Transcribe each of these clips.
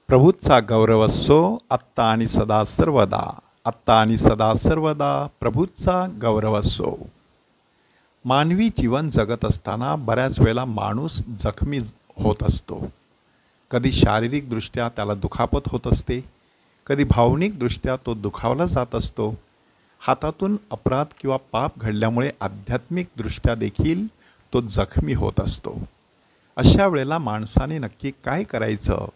प्रभूचा गौरव असो आत्ता आणि सदा सर्वदा. आत्ता आणि सदा सर्वदा प्रभूचा गौरव असो. मानवी जीवन जगत असताना बऱ्याच वेळेला माणूस जखमी होत असतो. कधी शारीरिकदृष्ट्या त्याला दुखापत होत असते, कधी भावनिकदृष्ट्या तो दुखावला जात असतो. हातातून अपराध किंवा पाप घडल्यामुळे आध्यात्मिकदृष्ट्या देखील तो जखमी होत असतो. अशा वेळेला माणसाने नक्की काय करायचं,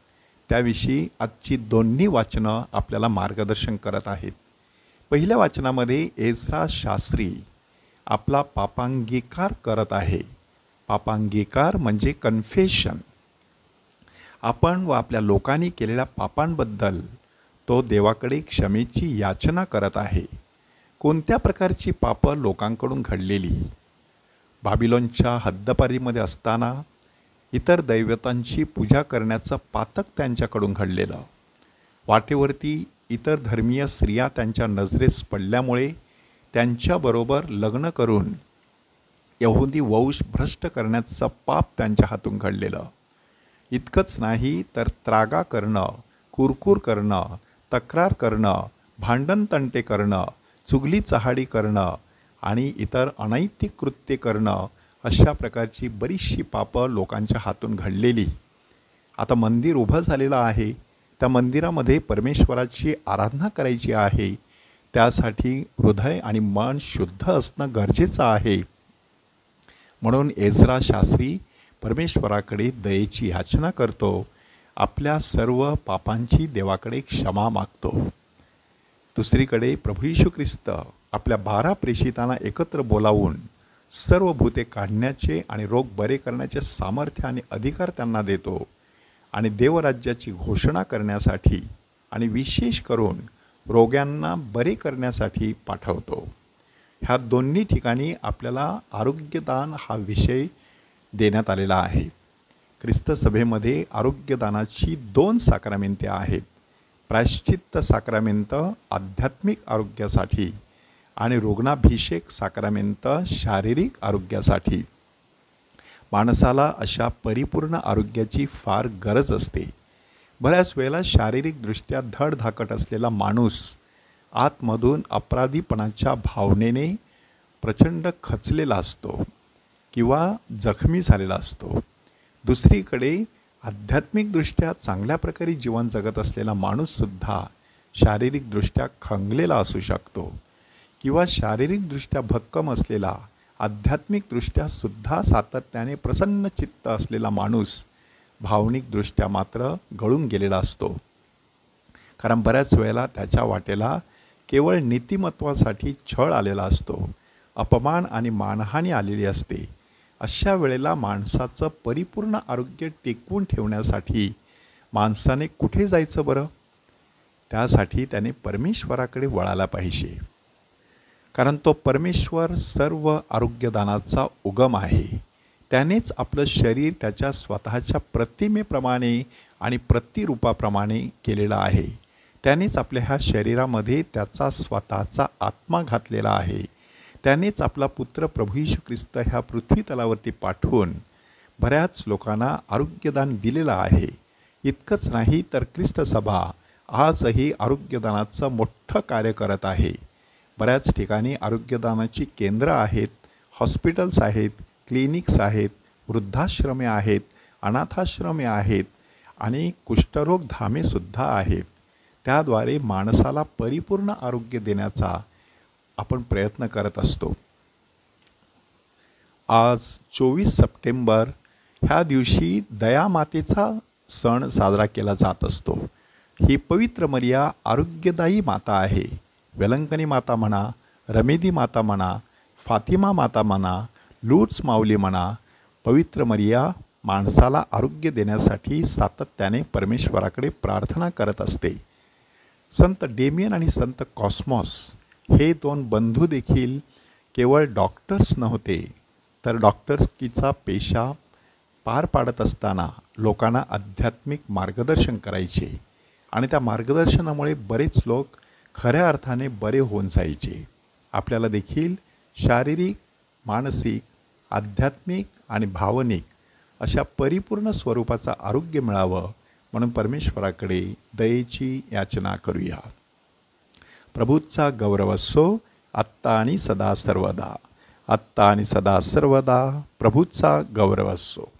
त्याविषयी आजची दोन्ही वाचनं आपल्याला मार्गदर्शन करत आहेत. पहिल्या वाचनामध्ये एज्रा शास्त्री आपला पापांगीकार करत आहे. पापांगीकार म्हणजे कन्फेशन. आपण व आपल्या लोकांनी केलेल्या पापांबद्दल तो देवाकडे क्षमेची याचना करत आहे. कोणत्या प्रकारची पापं लोकांकडून घडलेली? बाबिलोनच्या हद्दपारीमध्ये असताना इतर दैवतांची पूजा करण्याचं पातक त्यांच्याकडून घडलेलं. वाटेवरती इतर धर्मीय स्त्रिया त्यांच्या नजरेस पडल्यामुळे त्यांच्याबरोबर लग्न करून यहुदी वंश भ्रष्ट करण्याचं पाप त्यांच्या हातून घडलेलं. इतकंच नाही तर त्रागा करणं, कुरकुर करणं, तक्रार करणं, भांडणतंटे करणं, चुगली चहाडी करणं आणि इतर अनैतिक कृत्ये करणं, अशा प्रकारची बरीचशी पापं लोकांच्या हातून घडलेली. आता मंदिर उभं झालेलं आहे, त्या मंदिरामध्ये परमेश्वराची आराधना करायची आहे. त्यासाठी हृदय आणि मन शुद्ध असणं गरजेचं आहे. म्हणून एज्रा शास्त्री परमेश्वराकडे दयेची याचना करतो, आपल्या सर्व पापांची देवाकडे क्षमा मागतो. दुसरीकडे प्रभू येशू ख्रिस्त आपल्या 12 प्रेषितांना एकत्र बोलावून सर्व भूते काढण्याचे आणि रोग बरे करण्याचे सामर्थ्य आणि अधिकार त्यांना देतो आणि देवराज्याची घोषणा करण्यासाठी आणि विशेष करून रोग्यांना बरे करण्यासाठी पाठवतो. ह्या दोन्ही ठिकाणी आपल्याला आरोग्यदान हा विषय देण्यात आलेला आहे. ख्रिस्त सभेमध्ये आरोग्यदानाची 2 साक्रामेंते आहेत. प्रायश्चित्त साक्रामेंत आध्यात्मिक आरोग्यासाठी आणि रुग्णाभिषेक साक्रामेंत शारीरिक आरोग्यासाठी. माणसाला अशा परिपूर्ण आरोग्याची फार गरज असते. बऱ्याच वेळेला शारीरिकदृष्ट्या धडधाकट असलेला माणूस आतमधून अपराधीपणाच्या भावनेने प्रचंड खचलेला असतो किंवा जखमी झालेला असतो. दुसरीकडे आध्यात्मिकदृष्ट्या चांगल्या प्रकारे जीवन जगत असलेला माणूससुद्धा शारीरिकदृष्ट्या खंगलेला असू शकतो किंवा शारीरिकदृष्ट्या भक्कम असलेला आध्यात्मिकदृष्ट्या सुद्धा सातत्याने प्रसन्न चित्त असलेला माणूस भावनिकदृष्ट्या मात्र गळून गेलेला असतो. कारण बऱ्याच वेळेला त्याच्या वाटेला केवळ नीतिमत्वासाठी छळ आलेला असतो, अपमान आणि मानहानी आलेली असते. अशा वेळेला माणसाचं परिपूर्ण आरोग्य टिकवून ठेवण्यासाठी माणसाने कुठे जायचं बरं? त्यासाठी त्याने परमेश्वराकडे वळायला पाहिजे. कारण तो परमेश्वर सर्व आरोग्यदानाचा उगम आहे. त्यानेच आपलं शरीर त्याच्या स्वतःच्या प्रतिमेप्रमाणे आणि प्रतिरूपाप्रमाणे केलेलं आहे. त्यानेच आपल्या ह्या शरीरामध्ये त्याचा स्वतःचा आत्मा घातलेला आहे. त्यानेच आपला पुत्र प्रभू येशू ख्रिस्त ह्या पृथ्वी तलावरती पाठवून बऱ्याच लोकांना आरोग्यदान दिलेलं आहे. इतकंच नाही तर ख्रिस्त सभा आजही आरोग्यदानाचं मोठं कार्य करत आहे. बऱ्याच ठिकाणी आरोग्यदानाची केंद्र आहेत, हॉस्पिटल्स आहेत, क्लिनिक्स आहेत, वृद्धाश्रमे आहेत, अनाथाश्रमे आहेत आणि कुष्ठरोग धामेसुद्धा आहेत. त्याद्वारे माणसाला परिपूर्ण आरोग्य देण्याचा आपण प्रयत्न करत असतो. आज 24 सप्टेंबर ह्या दिवशी दयामातेचा सण साजरा केला जात असतो. ही पवित्र मरिया आरोग्यदायी माता आहे. वेलंकनी माता म्हणा, रमेदी माता म्हणा, फातिमा माता म्हणा, लूट्स माऊली म्हणा, पवित्र मरिया माणसाला आरोग्य देण्यासाठी सातत्याने परमेश्वराकडे प्रार्थना करत असते. संत डेमियन आणि संत कॉस्मॉस हे 2 बंधू देखील केवळ डॉक्टर्स नव्हते, तर डॉक्टर्सकीचा पेशा पार पाडत असताना लोकांना आध्यात्मिक मार्गदर्शन करायचे आणि त्या मार्गदर्शनामुळे बरेच लोक खऱ्या अर्थाने बरे होऊन जायचे. आपल्याला देखील शारीरिक, मानसिक, आध्यात्मिक आणि भावनिक अशा परिपूर्ण स्वरूपाचं आरोग्य मिळावं म्हणून परमेश्वराकडे दयेची याचना करूया. प्रभूचा गौरव असो आत्ता आणि सदा सर्वदा. आत्ता आणि सदा सर्वदा प्रभूचा गौरव असो.